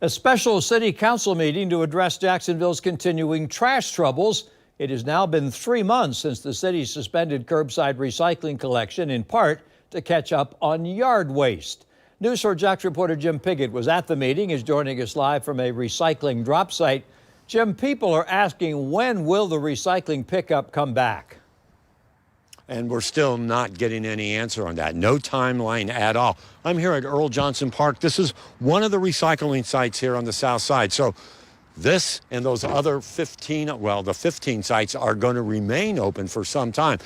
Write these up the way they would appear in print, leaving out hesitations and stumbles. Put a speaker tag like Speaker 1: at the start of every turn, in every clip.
Speaker 1: A special city council meeting to address Jacksonville's continuing trash troubles. It has now been 3 months since the city suspended curbside recycling collection, in part to catch up on yard waste. News 4 Jax reporter Jim Piggott was at the meeting. Is joining us live from a recycling drop site. Jim, people are asking, when will the recycling pickup come back?
Speaker 2: And we're still not getting any answer on that. No timeline at all. I'm here at Earl Johnson Park. This is one of the recycling sites here on the south side. So this and those other 15, well, the 15 sites are going to remain open for some time.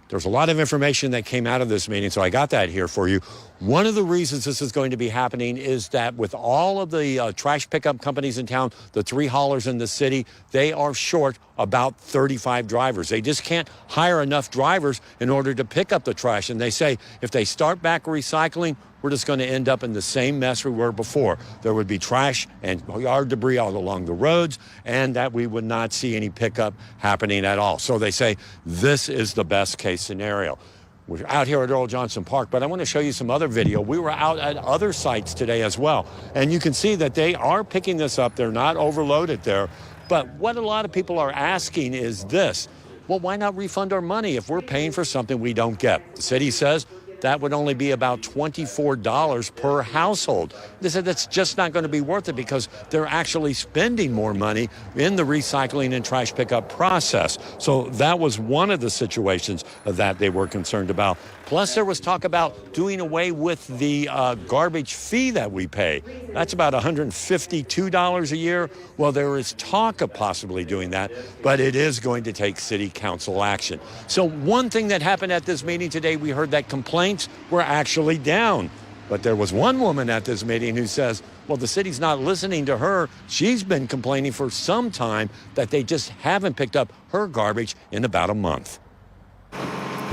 Speaker 2: There's a lot of information that came out of this meeting, so I got that here for you. One of the reasons this is going to be happening is that with all of the trash pickup companies in town, the 3 haulers in the city, they are short about 35 drivers. They just can't hire enough drivers in order to pick up the trash. And they say if they start back recycling, we're just going to end up in the same mess we were before. There would be trash and yard debris all along the roads, and that we would not see any pickup happening at all. So they say this is the best case scenario. We're out here at Earl Johnson Park, but I want to show you some other video. We were out at other sites today as well, and you can see that they are picking this up. They're not overloaded there. But what a lot of people are asking is this: well, why not refund our money if we're paying for something we don't get? The city says that would only be about $24 per household. They said that's just not going to be worth it because they're actually spending more money in the recycling and trash pickup process. So that was one of the situations that they were concerned about. Plus, there was talk about doing away with the garbage fee that we pay. That's about $152 a year. Well, there is talk of possibly doing that, but it is going to take city council action. So one thing that happened at this meeting today, we heard that complaints were actually down. But there was one woman at this meeting who says, well, the city's not listening to her. She's been complaining for some time that they just haven't picked up her garbage in about a month.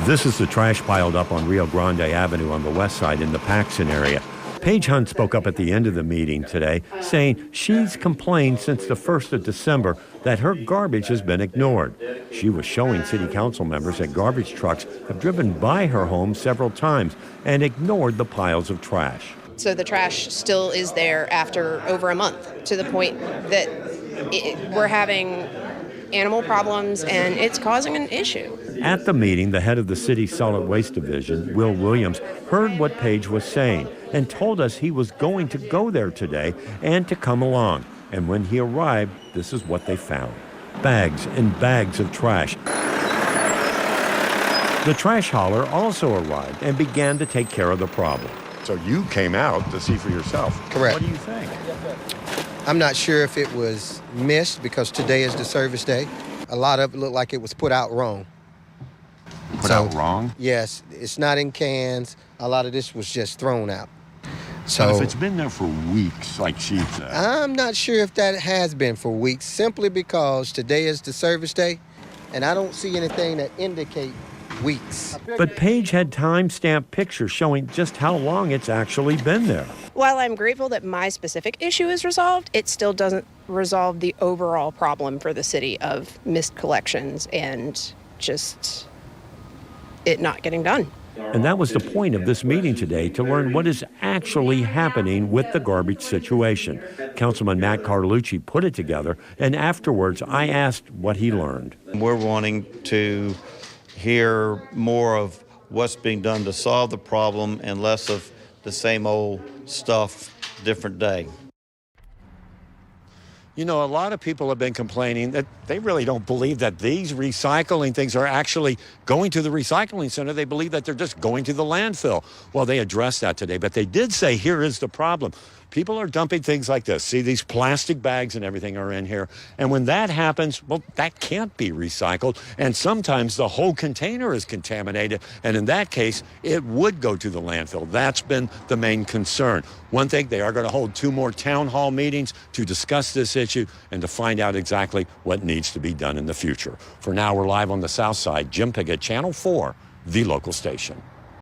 Speaker 2: This is the trash piled up on Rio Grande Avenue on the west side in the Paxson area. Paige Hunt spoke up at the end of the meeting today, saying she's complained since the 1st of December that her garbage has been ignored. She was showing city council members that garbage trucks have driven by her home several times and ignored the piles of trash.
Speaker 3: So the trash still is there after over a month, to the point that we're having animal problems and it's causing an issue.
Speaker 2: At the meeting, the head of the city's solid waste division, Will Williams, heard what Paige was saying and told us he was going to go there today and to come along. And when he arrived, this is what they found: bags and bags of trash. The trash hauler also arrived and began to take care of the problem. So you came out to see for yourself.
Speaker 4: Correct.
Speaker 2: What do you think?
Speaker 4: I'm not sure if it was missed because today is the service day. A lot of it looked like it was put out wrong.
Speaker 2: Put out wrong?
Speaker 4: Yes, it's not in cans. A lot of this was just thrown out. So
Speaker 2: but if it's been there for weeks, like she said.
Speaker 4: I'm not sure if that has been for weeks, simply because today is the service day, and I don't see anything that indicate weeks.
Speaker 2: But Paige had time-stamped pictures showing just how long it's actually been there.
Speaker 3: While I'm grateful that my specific issue is resolved, it still doesn't resolve the overall problem for the city of missed collections and just it not getting done.
Speaker 2: And that was the point of this meeting today, to learn what is actually happening with the garbage situation. Councilman Matt Carlucci put it together, and afterwards I asked what he learned.
Speaker 5: We're wanting to hear more of what's being done to solve the problem and less of the same old stuff, different day. You know, a lot of people have been complaining that they really don't believe that these recycling things are actually going to the recycling center. They believe that they're just going to the landfill. Well, they addressed that today, but they did say here is the problem. People are dumping things like this. See, these plastic bags and everything are in here. And when that happens, well, that can't be recycled. And sometimes the whole container is contaminated. And in that case, it would go to the landfill. That's been the main concern. One thing, they are going to hold 2 more town hall meetings to discuss this issue and to find out exactly what needs to be done in the future. For now, we're live on the south side. Jim Piggott, Channel 4, the local station.